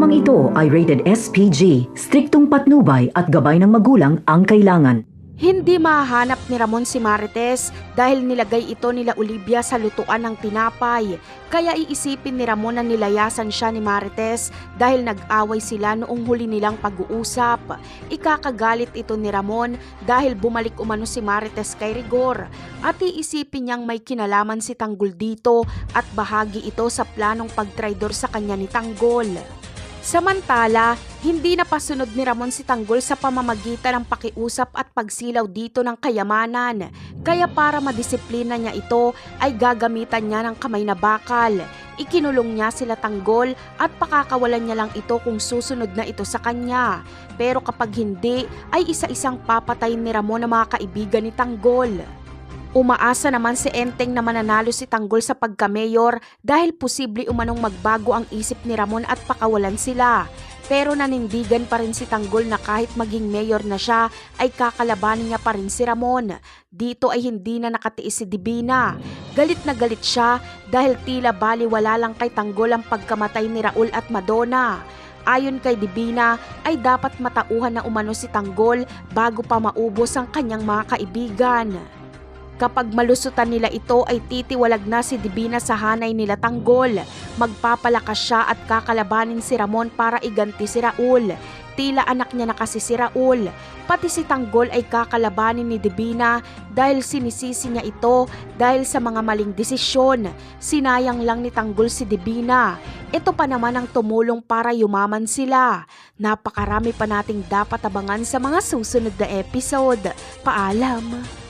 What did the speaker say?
Programang ito ay rated SPG, striktong patnubay at gabay ng magulang ang kailangan. Hindi mahahanap ni Ramon si Marites dahil nilagay ito nila Olivia sa lutuan ng tinapay. Kaya iisipin ni Ramon na nilayasan siya ni Marites dahil nag-away sila noong huli nilang pag-uusap. Ikakagalit ito ni Ramon dahil bumalik umano si Marites kay Rigor. At iisipin niyang may kinalaman si Tanggol dito at bahagi ito sa planong pagtraidor sa kanya ni Tanggol. Samantala, hindi napasunod ni Ramon si Tanggol sa pamamagitan ng pakiusap at pagsilaw dito ng kayamanan. Kaya para madisiplina niya ito ay gagamitan niya ng kamay na bakal. Ikinulong niya sila Tanggol at pakakawalan niya lang ito kung susunod na ito sa kanya. Pero kapag hindi, ay isa-isang papatayin ni Ramon ang mga kaibigan ni Tanggol. Umaasa naman si Enteng na mananalo si Tanggol sa pagka-mayor dahil posible umanong magbago ang isip ni Ramon at pakawalan sila. Pero nanindigan pa rin si Tanggol na kahit maging mayor na siya ay kakalabanin niya pa rin si Ramon. Dito ay hindi na nakatiis si Divina. Galit na galit siya dahil tila baliwala lang kay Tanggol ang pagkamatay ni Raul at Madonna. Ayon kay Divina ay dapat matauhan na umano si Tanggol bago pa maubos ang kanyang mga kaibigan. Kapag malusutan nila ito ay titiwalag na si Divina sa hanay nila Tanggol. Magpapalakas siya at kakalabanin si Ramon para iganti si Raul. Tila anak niya na kasi si Raul. Pati si Tanggol ay kakalabanin ni Divina dahil sinisisi niya ito dahil sa mga maling desisyon. Sinayang lang ni Tanggol si Divina. Ito pa naman ang tumulong para yumaman sila. Napakarami pa nating dapat abangan sa mga susunod na episode. Paalam!